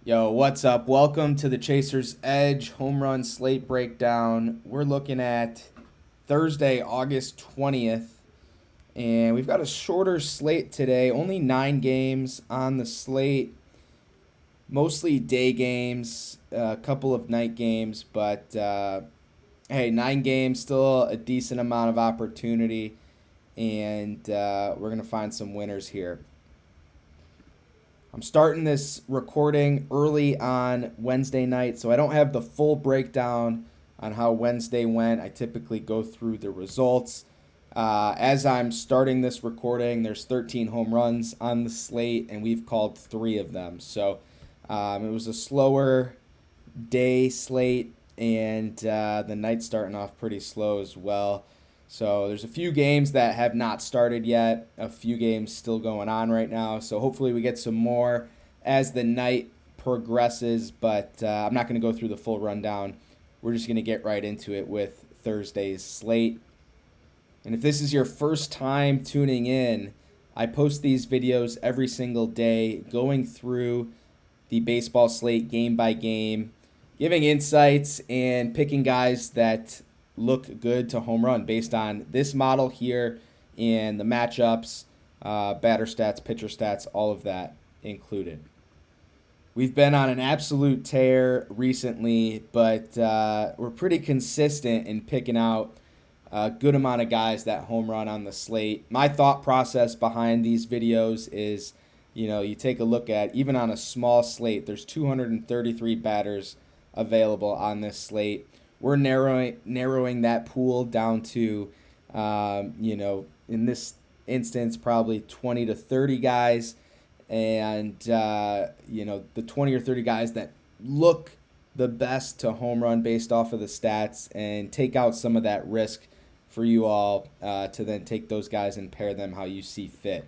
Yo, what's up? Welcome to the Chasers Edge home run slate breakdown. We're looking at Thursday, August 20th, and we've got a shorter slate today. Only 9 games on the slate, mostly day games, a couple of night games, but hey, 9 games, still a decent amount of opportunity, and we're going to find some winners here. I'm starting this recording early on Wednesday night, so I don't have the full breakdown on how Wednesday went. I typically go through the results. As I'm starting this recording, there's 13 home runs on the slate, and we've called 3 of them. So it was a slower day slate, and the night's starting off pretty slow as well. So there's a few games that have not started yet, a few games still going on right now. So hopefully we get some more as the night progresses, but I'm not going to go through the full rundown. We're just going to get right into it with Thursday's slate. And if this is your first time tuning in, I post these videos every single day going through the baseball slate game by game, giving insights and picking guys that look good to home run based on this model here and the matchups, batter stats, pitcher stats, all of that included. We've been on an absolute tear recently, but we're pretty consistent in picking out a good amount of guys that home run on the slate. My thought process behind these videos is, you take a look at, even on a small slate, there's 233 batters available on this slate. We're narrowing that pool down to, in this instance, probably 20 to 30 guys. And, the 20 or 30 guys that look the best to home run based off of the stats and take out some of that risk for you all to then take those guys and pair them how you see fit.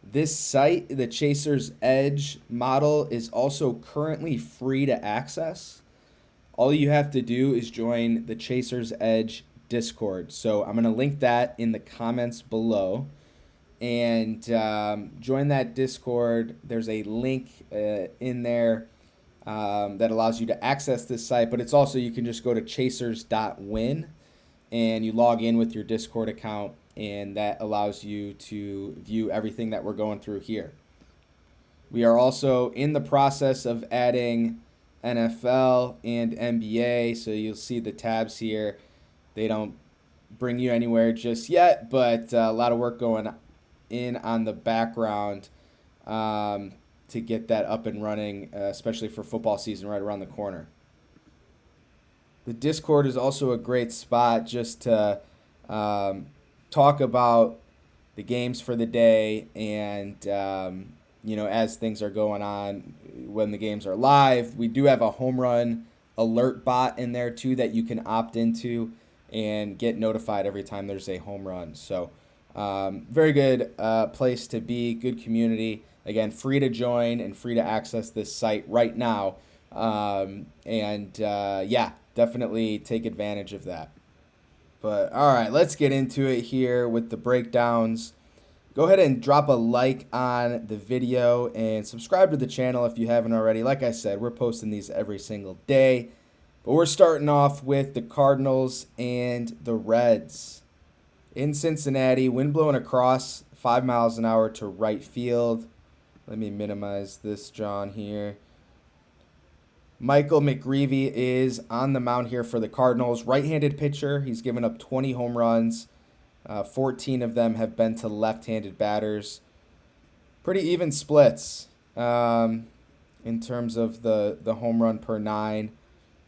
This site, the Chasers Edge model, is also currently free to access. All you have to do is join the Chasers Edge Discord. So I'm going to link that in the comments below. And join that Discord. There's a link in there that allows you to access this site. But it's also, you can just go to chasers.win and you log in with your Discord account. And that allows you to view everything that we're going through here. We are also in the process of adding NFL and NBA, so you'll see the tabs here. They don't bring you anywhere just yet, but a lot of work going in on the background to get that up and running, especially for football season right around the corner. The Discord is also a great spot just to talk about the games for the day and as things are going on when the games are live. We do have a home run alert bot in there too that you can opt into and get notified every time there's a home run. So very good place to be, good community. Again, free to join and free to access this site right now. Definitely take advantage of that. But all right, let's get into it here with the breakdowns. Go ahead and drop a like on the video and subscribe to the channel if you haven't already. Like I said, we're posting these every single day. But we're starting off with the Cardinals and the Reds. In Cincinnati, wind blowing across 5 miles an hour to right field. Let me minimize this, John, here. Michael McGreevy is on the mound here for the Cardinals. Right-handed pitcher. He's given up 20 home runs. 14 of them have been to left-handed batters. Pretty even splits in terms of the home run per 9.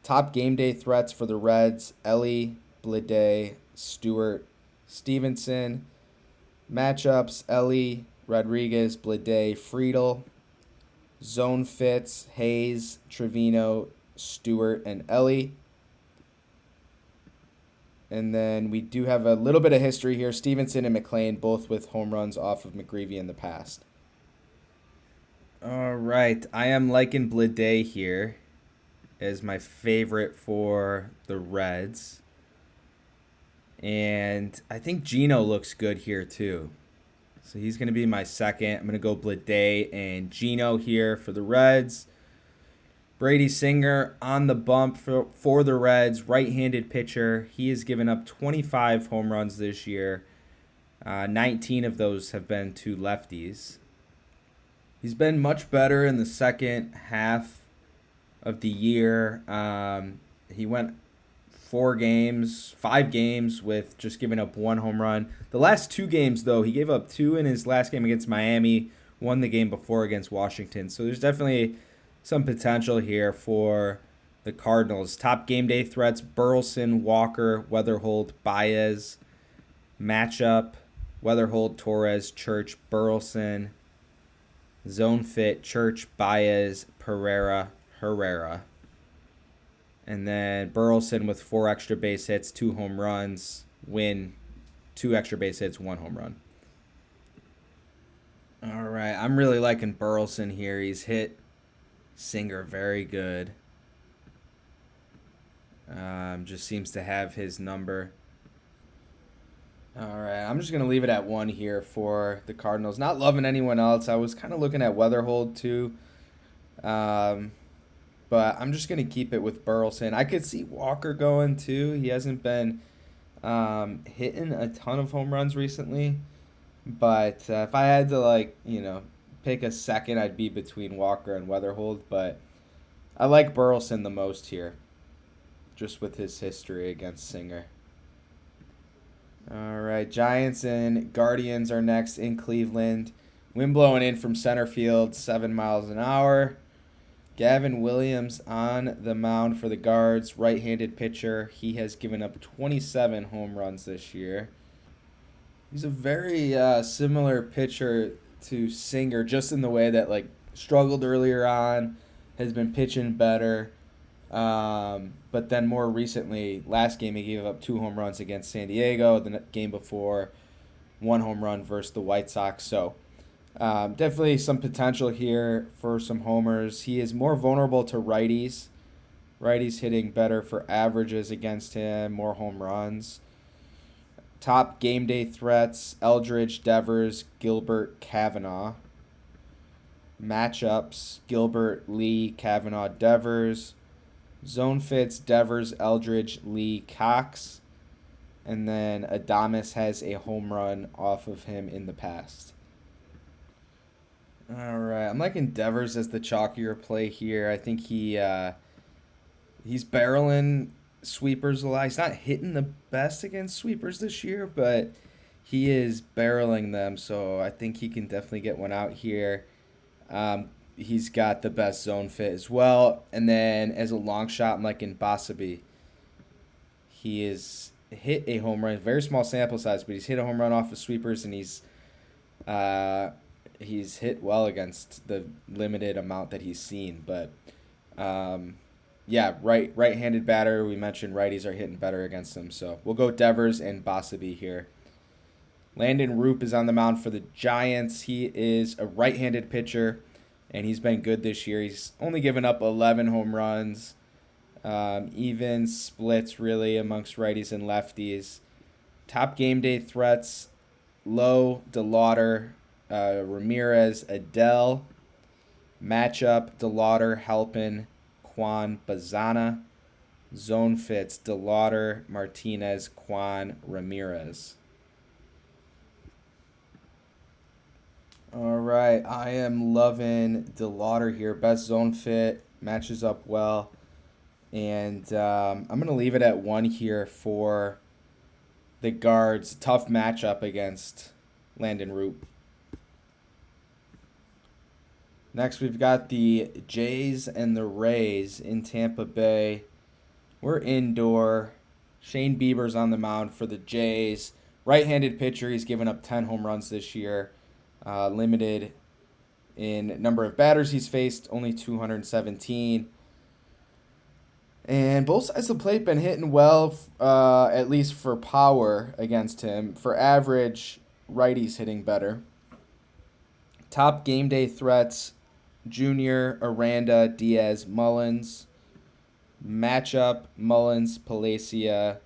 Top game day threats for the Reds: Ellie, Blade, Stewart, Stevenson. Matchups: Ellie, Rodriguez, Blade, Friedel. Zone fits: Hayes, Trevino, Stewart, and Ellie. And then we do have a little bit of history here. Stevenson and McLean both with home runs off of McGreevy in the past. All right. I am liking Blade here as my favorite for the Reds. And I think Gino looks good here too. So he's going to be my second. I'm going to go Blade and Gino here for the Reds. Brady Singer on the bump for the Reds, right-handed pitcher. He has given up 25 home runs this year. 19 of those have been to lefties. He's been much better in the second half of the year. He went 5 games with just giving up 1 home run. The last 2 games, though, he gave up 2 in his last game against Miami, won the game before against Washington. So there's definitely some potential here for the Cardinals. Top game day threats: Burleson, Walker, Weatherhold, Baez. Matchup: Weatherhold, Torres, Church, Burleson. Zone fit: Church, Baez, Pereira, Herrera. And then Burleson with 4 extra base hits, 2 home runs. Win, 2 extra base hits, 1 home run. All right, I'm really liking Burleson here. He's hit Singer very good. Just seems to have his number. All right, I'm just going to leave it at 1 here for the Cardinals. Not loving anyone else. I was kind of looking at Weatherhold too. But I'm just going to keep it with Burleson. I could see Walker going too. He hasn't been hitting a ton of home runs recently. But if I had to, pick a second, I'd be between Walker and Weatherhold. But I like Burleson the most here, just with his history against Singer. All right, Giants and Guardians are next in Cleveland. Wind blowing in from center field, 7 miles an hour. Gavin Williams on the mound for the Guards, right-handed pitcher. He has given up 27 home runs this year. He's a very similar pitcher to Singer, just in the way that struggled earlier on, has been pitching better. But then more recently, last game he gave up 2 home runs against San Diego. The game before, 1 home run versus the White Sox. So definitely some potential here for some homers. He is more vulnerable to righties. Righties hitting better for averages against him, more home runs. Top game day threats: Eldridge, Devers, Gilbert, Kavanaugh. Matchups: Gilbert, Lee, Kavanaugh, Devers. Zone fits: Devers, Eldridge, Lee, Cox. And then Adames has a home run off of him in the past. All right, I'm liking Devers as the chalkier play here. I think he's barreling sweepers a lot. He's not hitting the best against sweepers this year, but he is barreling them, so I think he can definitely get one out here. He's got the best zone fit as well. And then as a long shot, I'm liking Basabe. He has hit a home run, very small sample size, but he's hit a home run off of sweepers, and he's hit well against the limited amount that he's seen. But right-handed batter. We mentioned righties are hitting better against him, so we'll go Devers and Basabe here. Landon Roop is on the mound for the Giants. He is a right-handed pitcher, and he's been good this year. He's only given up 11 home runs. Even splits, really, amongst righties and lefties. Top game day threats: Lowe, DeLauder, Ramirez, Adele. Matchup: DeLauder, Halpin, Kwan, Bazana. Zone fits: DeLauder, Martinez, Kwan, Ramirez. All right, I am loving DeLauder here. Best zone fit, matches up well. And I'm going to leave it at 1 here for the Guards. Tough matchup against Landon Roop. Next, we've got the Jays and the Rays in Tampa Bay. We're indoor. Shane Bieber's on the mound for the Jays. Right-handed pitcher. He's given up 10 home runs this year. Limited in number of batters he's faced, only 217. And both sides of the plate been hitting well, at least for power against him. For average, righties hitting better. Top game day threats: Junior, Aranda, Diaz, Mullins. Matchup: Mullins, Palacios,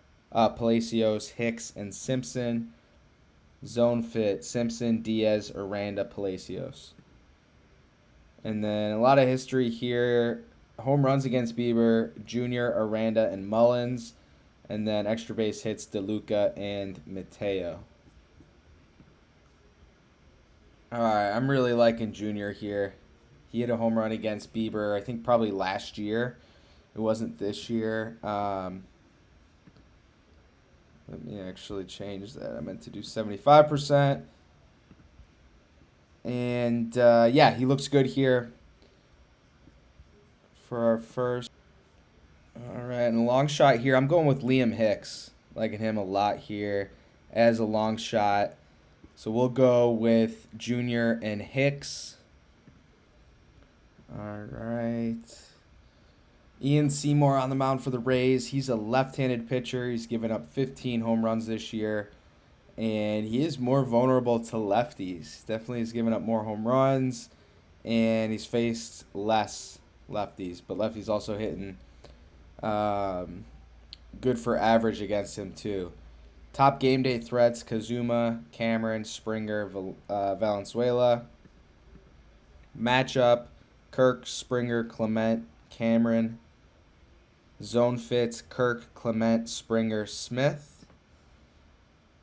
Hicks, and Simpson. Zone fit, Simpson, Diaz, Aranda, Palacios. And then a lot of history here. Home runs against Bieber, Junior, Aranda, and Mullins. And then extra base hits DeLuca and Mateo. All right, I'm really liking Junior here. He hit a home run against Bieber, I think probably last year. It wasn't this year. Let me actually change that. I meant to do 75%. And yeah, he looks good here for our first. All right, and a long shot here. I'm going with Liam Hicks. Liking him a lot here as a long shot. So we'll go with Junior and Hicks. All right. Ian Seymour on the mound for the Rays. He's a left-handed pitcher. He's given up 15 home runs this year. And he is more vulnerable to lefties. Definitely has given up more home runs. And he's faced less lefties. But lefties also hitting good for average against him, too. Top game day threats: Kazuma, Cameron, Springer, Valenzuela. Matchup: Kirk, Springer, Clement, Cameron. Zone fits: Kirk, Clement, Springer, Smith.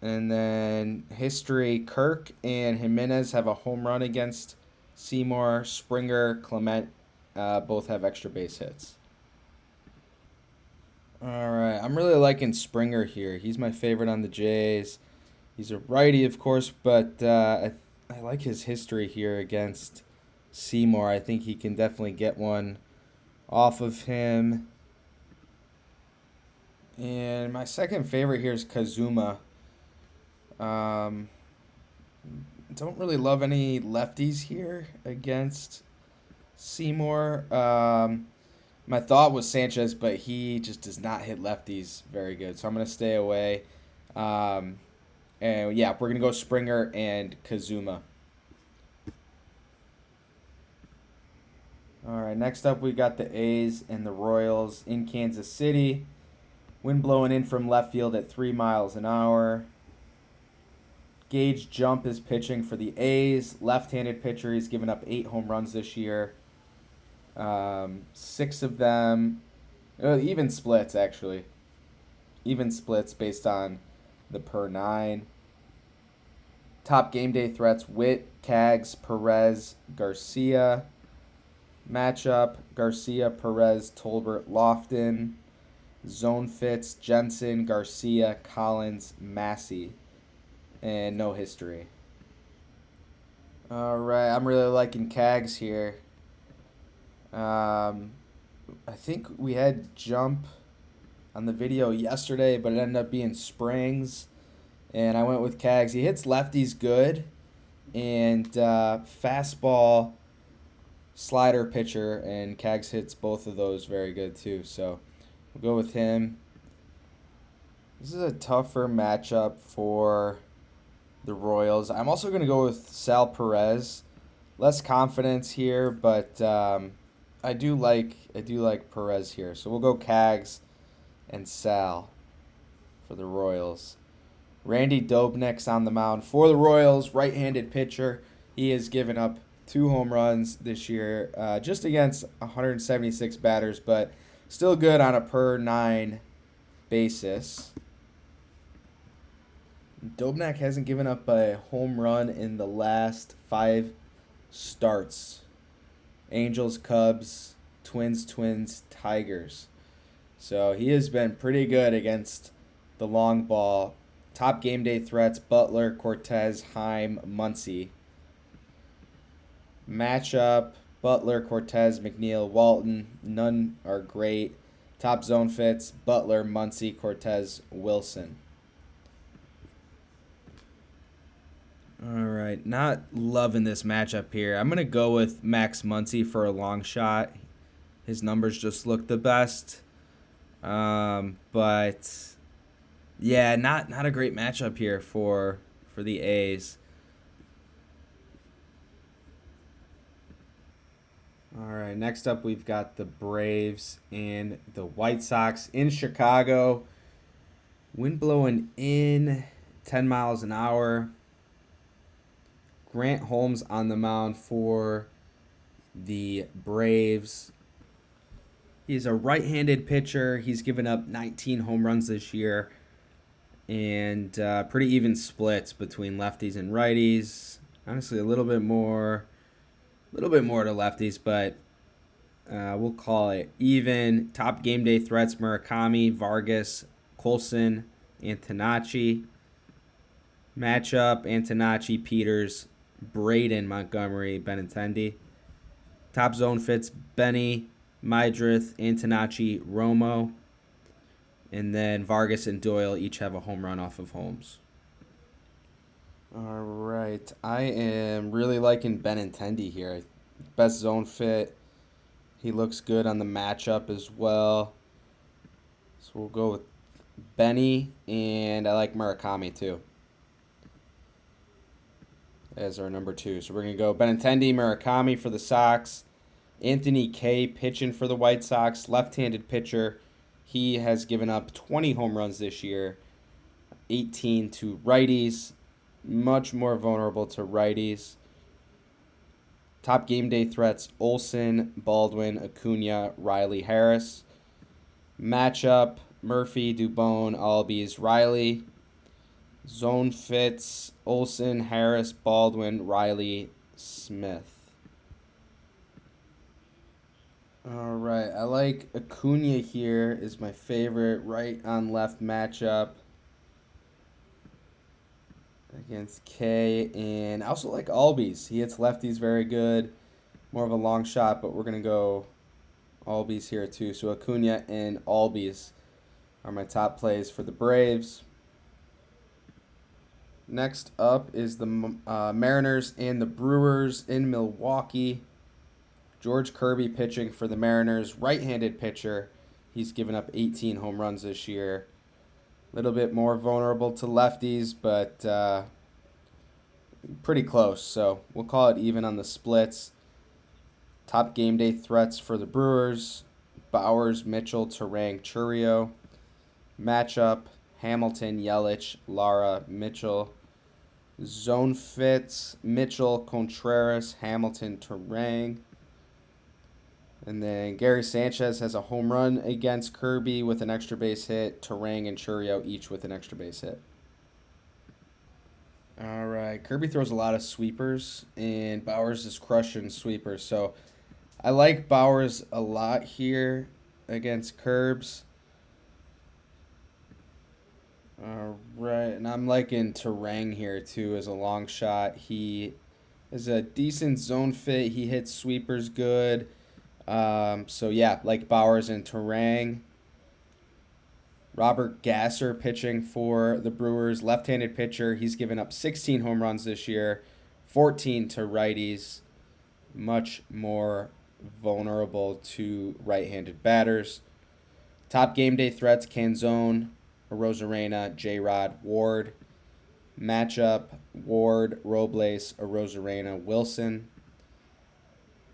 And then history: Kirk and Jimenez have a home run against Seymour. Springer, Clement both have extra base hits. All right, I'm really liking Springer here. He's my favorite on the Jays. He's a righty, of course, but I like his history here against Seymour. I think he can definitely get one off of him. And my second favorite here is Kazuma. Don't really love any lefties here against Seymour. My thought was Sanchez, but he just does not hit lefties very good. So I'm going to stay away. And yeah, we're going to go Springer and Kazuma. All right, next up we got the A's and the Royals in Kansas City. Wind blowing in from left field at 3 miles an hour. Gage Jump is pitching for the A's. Left-handed pitcher. He's given up 8 home runs this year. 6 of them, even splits actually. Even splits based on the per 9. Top game day threats: Witt, Kaggs, Perez, Garcia. Matchup: Garcia, Perez, Tolbert, Lofton. Zone fits: Jensen, Garcia, Collins, Massey. And no history. All right, I'm really liking Kaggs here. I think we had Jump on the video yesterday, but it ended up being Springs. And I went with Kaggs. He hits lefties good. And fastball, slider pitcher. And Kaggs hits both of those very good too. So we'll go with him. This is a tougher matchup for the Royals. I'm also going to go with Sal Perez. Less confidence here, but I do like Perez here. So we'll go Kaggs and Sal for the Royals. Randy Dobnik's on the mound for the Royals, right-handed pitcher. He has given up 2 home runs this year, just against 176 batters, but still good on a per 9 basis. Dobnak hasn't given up a home run in the last 5 starts. Angels, Cubs, Twins, Tigers. So he has been pretty good against the long ball. Top game day threats: Butler, Cortez, Heim, Muncy. Matchup: Butler, Cortez, McNeil, Walton. None are great. Top zone fits: Butler, Muncy, Cortez, Wilson. All right, not loving this matchup here. I'm going to go with Max Muncy for a long shot. His numbers just look the best. But yeah, not a great matchup here for the A's. All right, next up we've got the Braves and the White Sox in Chicago. Wind blowing in 10 miles an hour. Grant Holmes on the mound for the Braves. He's a right-handed pitcher. He's given up 19 home runs this year, and pretty even splits between lefties and righties. Honestly, a little bit more to lefties, but we'll call it even. Top game day threats: Murakami, Vargas, Colson, Antonacci. Matchup: Antonacci, Peters, Braden, Montgomery, Benintendi. Top zone fits: Benny, Mydrith, Antonacci, Romo. And then Vargas and Doyle each have a home run off of Holmes. All right. I am really liking Benintendi here. Best zone fit. He looks good on the matchup as well. So we'll go with Benny, and I like Murakami too as our number 2. So we're going to go Benintendi, Murakami for the Sox. Anthony Kay pitching for the White Sox, left-handed pitcher. He has given up 20 home runs this year, 18 to righties, much more vulnerable to righties. Top game day threats: Olsen, Baldwin, Acuna, Riley, Harris. Matchup: Murphy, Dubon, Albies, Riley. Zone fits: Olsen, Harris, Baldwin, Riley, Smith. All right, I like Acuna here is my favorite right on left matchup against K, and I also like Albies. He hits lefties very good, more of a long shot, but we're gonna go Albies here too. So Acuna and Albies are my top plays for the Braves. Next up is the Mariners and the Brewers in Milwaukee. George Kirby pitching for the Mariners, right-handed pitcher. He's given up 18 home runs this year. A little bit more vulnerable to lefties, but pretty close. So we'll call it even on the splits. Top game day threats for the Brewers: Bowers, Mitchell, Turang, Churio. Matchup: Hamilton, Yelich, Lara, Mitchell. Zone fits: Mitchell, Contreras, Hamilton, Turang. And then Gary Sanchez has a home run against Kirby with an extra base hit. Turang and Churio each with an extra base hit. All right. Kirby throws a lot of sweepers, and Bowers is crushing sweepers. So I like Bowers a lot here against Curbs. All right. And I'm liking Turang here, too, as a long shot. He is a decent zone fit. He hits sweepers good. So yeah, like Bowers and Turang. Robert Gasser pitching for the Brewers, left-handed pitcher. He's given up 16 home runs this year, 14 to righties, much more vulnerable to right-handed batters. Top game day threats: Canzone, Arozarena, J-Rod, Ward. Matchup: Ward, Robles, Arozarena, Wilson.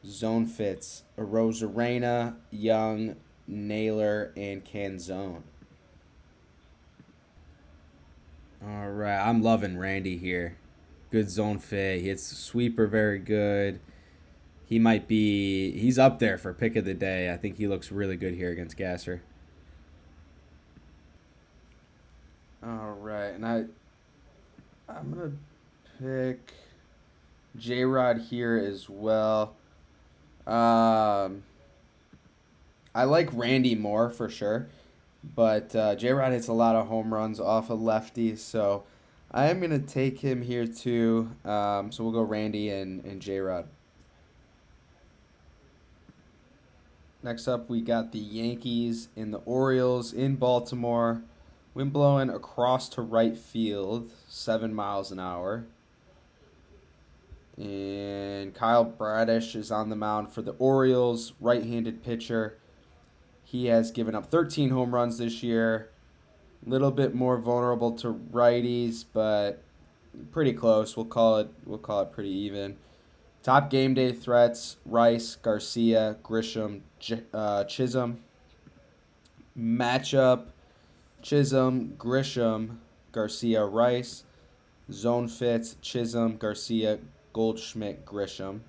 Zone fits: Arozarena, Young, Naylor, and Canzone. All right, I'm loving Randy here. Good zone fit. He hits sweeper very good. He's up there for pick of the day. I think he looks really good here against Gasser. All right, and I'm gonna pick J-Rod here as well. I like Randy more for sure, but J-Rod hits a lot of home runs off of lefties, so I am going to take him here too. So we'll go Randy and J-Rod. Next up, we got the Yankees and the Orioles in Baltimore. Wind blowing across to right field, 7 miles an hour. And Kyle Bradish is on the mound for the Orioles, right-handed pitcher. He has given up 13 home runs this year. A little bit more vulnerable to righties, but pretty close. We'll call it pretty even. Top game day threats: Rice, Garcia, Grisham, Chisholm. Matchup: Chisholm, Grisham, Garcia, Rice. Zone fits: Chisholm, Garcia, Goldschmidt, Grisham.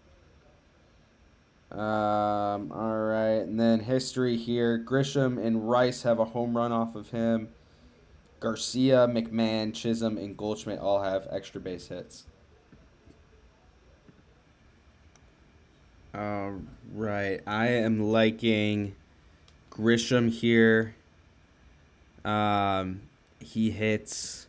All right, and then history here. Grisham and Rice have a home run off of him. Garcia, McMahon, Chisholm, and Goldschmidt all have extra base hits. All right, I am liking Grisham here. He hits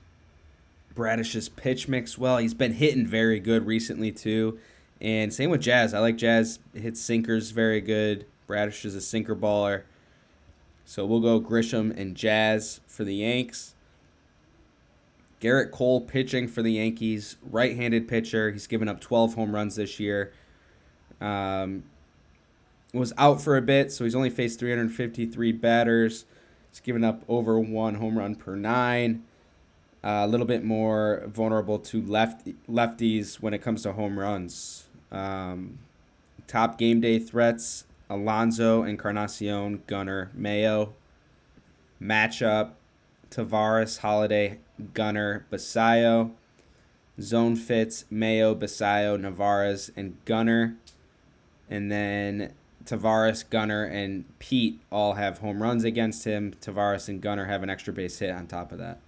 Bradish's pitch mix well. He's been hitting very good recently too. And same with Jazz. I like Jazz. Hits sinkers very good. Bradish is a sinker baller. So we'll go Grisham and Jazz for the Yanks. Garrett Cole pitching for the Yankees. Right-handed pitcher. He's given up 12 home runs this year. Was out for a bit, so he's only faced 353 batters. He's given up over 1 home run per 9. A little bit more vulnerable to lefties when it comes to home runs. Top game day threats: Alonso, Encarnacion, Gunnar, Mayo. Matchup: Tavares, Holiday, Gunnar, Basayo. Zone fits: Mayo, Basayo, Navarez, and Gunnar. And then Tavares, Gunnar, and Pete all have home runs against him. Tavares and Gunnar have an extra base hit on top of that.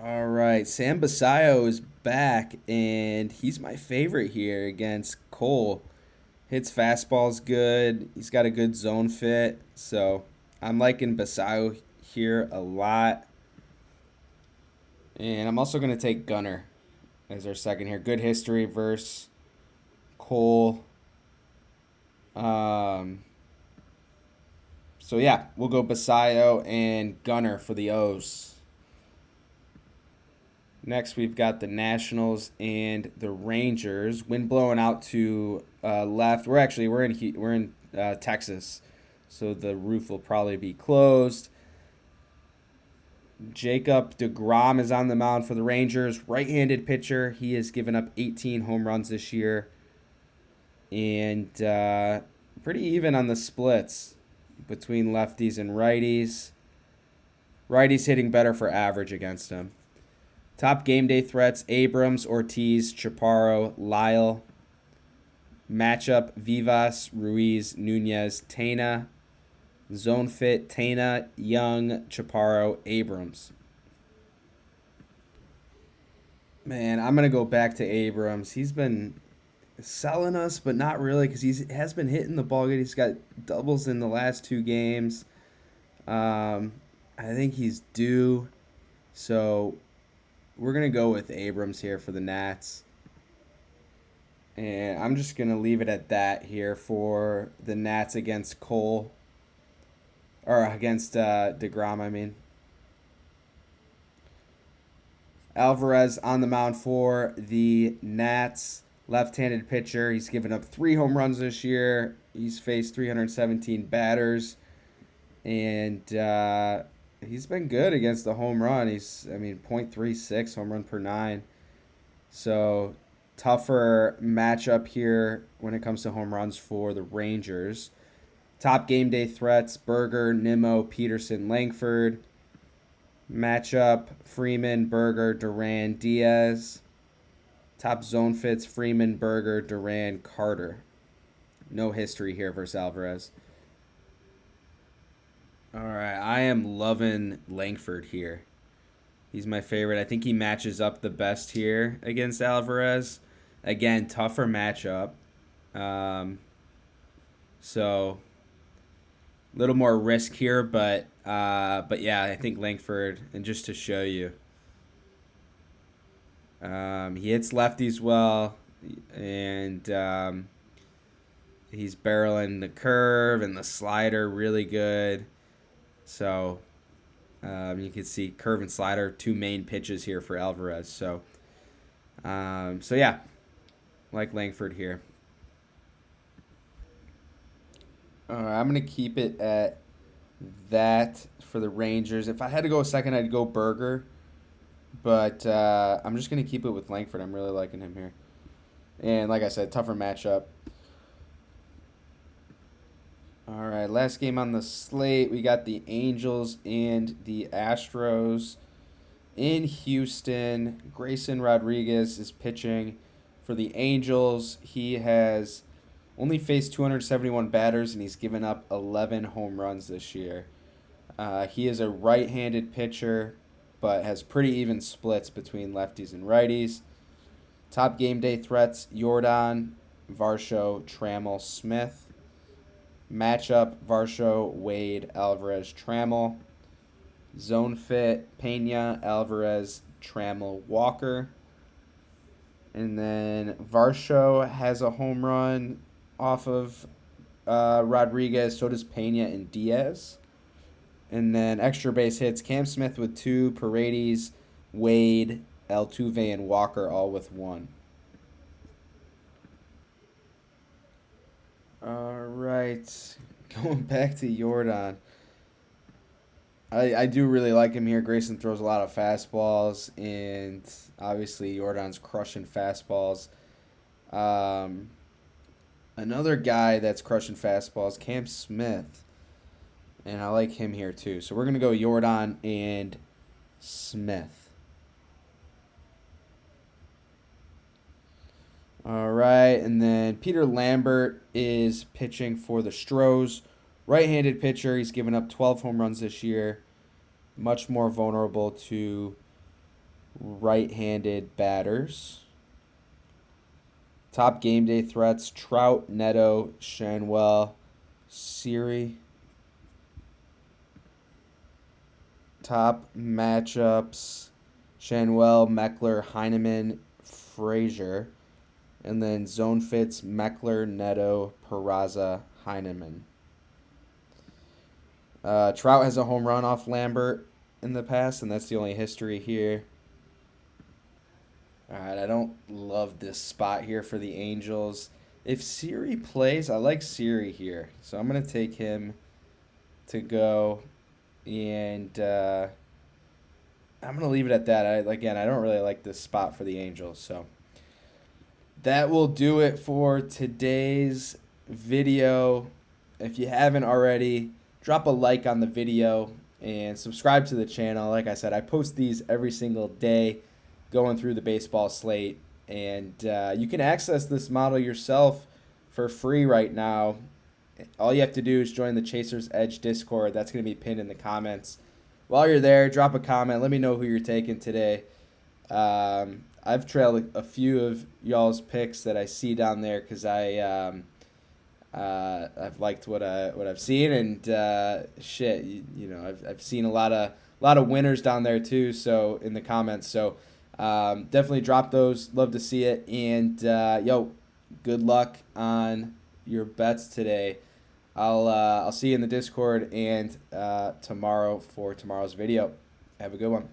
All right, Sam Basayo is back, and he's my favorite here against Cole. Hits fastballs good. He's got a good zone fit, so I'm liking Basayo here a lot. And I'm also going to take Gunnar as our second here. Good history versus Cole. So yeah, we'll go Basayo and Gunnar for the O's. Next, we've got the Nationals and the Rangers. Wind blowing out to left. We're in Texas, so the roof will probably be closed. Jacob deGrom is on the mound for the Rangers. Right-handed pitcher. He has given up 18 home runs this year, and pretty even on the splits between lefties and righties. Righties hitting better for average against him. Top game day threats: Abrams, Ortiz, Chaparro, Lyle. Matchup: Vivas, Ruiz, Nunez, Tena. Zone fit: Tena, Young, Chaparro, Abrams. Man, I'm going to go back to Abrams. He's been selling us, but not really, because he has been hitting the ball good. He's got doubles in the last 2 games. I think he's due. So we're going to go with Abrams here for the Nats. And I'm just going to leave it at that here for the Nats against Cole. Or against deGrom, I mean. Alvarez on the mound for the Nats. Left-handed pitcher. He's given up 3 home runs this year. He's faced 317 batters. And he's been good against the home run. He's, .36 home run per 9. So, tougher matchup here when it comes to home runs for the Rangers. Top game day threats: Berger, Nimmo, Peterson, Langford. Matchup: Freeman, Berger, Duran, Diaz. Top zone fits: Freeman, Berger, Duran, Carter. No history here versus Alvarez. All right, I am loving Langford here. He's my favorite. I think he matches up the best here against Alvarez. Again, tougher matchup. So a little more risk here, but yeah, I think Langford, and just to show you, he hits lefties well, and he's barreling the curve and the slider really good. So you can see curve and slider, 2 main pitches here for Alvarez. So yeah, like Langford here. I'm going to keep it at that for the Rangers. If I had to go a second, I'd go Berger. But I'm just going to keep it with Langford. I'm really liking him here. And like I said, tougher matchup. All right, last game on the slate. We got the Angels and the Astros. In Houston, Grayson Rodriguez is pitching for the Angels. He has only faced 271 batters, and he's given up 11 home runs this year. He is a right-handed pitcher, but has pretty even splits between lefties and righties. Top game day threats: Jordan, Varsho, Trammell, Smith. Matchup: Varsho, Wade, Alvarez, Trammell. Zone fit: Pena, Alvarez, Trammell, Walker. And then Varsho has a home run off of Rodriguez. So does Pena and Diaz. And then extra base hits: Cam Smith with 2, Paredes, Wade, Altuve, and Walker all with 1. All right. Going back to Jordan. I do really like him here. Grayson throws a lot of fastballs, and obviously Jordan's crushing fastballs. Another guy that's crushing fastballs, Cam Smith, and I like him here too. So we're going to go Jordan and Smith. All right, and then Peter Lambert is pitching for the Stros. Right-handed pitcher. He's given up 12 home runs this year. Much more vulnerable to right-handed batters. Top game day threats: Trout, Neto, Shanwell, Siri. Top matchups: Shanwell, Meckler, Heineman, Frazier. And then zone fits: Meckler, Neto, Peraza, Heineman. Trout has a home run off Lambert in the past, and that's the only history here. All right, I don't love this spot here for the Angels. If Siri plays, I like Siri here. So I'm going to take him to go, and I'm going to leave it at that. I don't really like this spot for the Angels. So that will do it for today's video. If you haven't already, drop a like on the video and subscribe to the channel. Like I said, I post these every single day going through the baseball slate. And you can access this model yourself for free right now. All you have to do is join the Chasers Edge Discord. That's going to be pinned in the comments. While you're there, drop a comment. Let me know who you're taking today. I've trailed a few of y'all's picks that I see down there because I've liked what I've seen, and I've seen a lot of winners down there too. So in the comments, so definitely drop those. Love to see it, and good luck on your bets today. I'll see you in the Discord and tomorrow for tomorrow's video. Have a good one.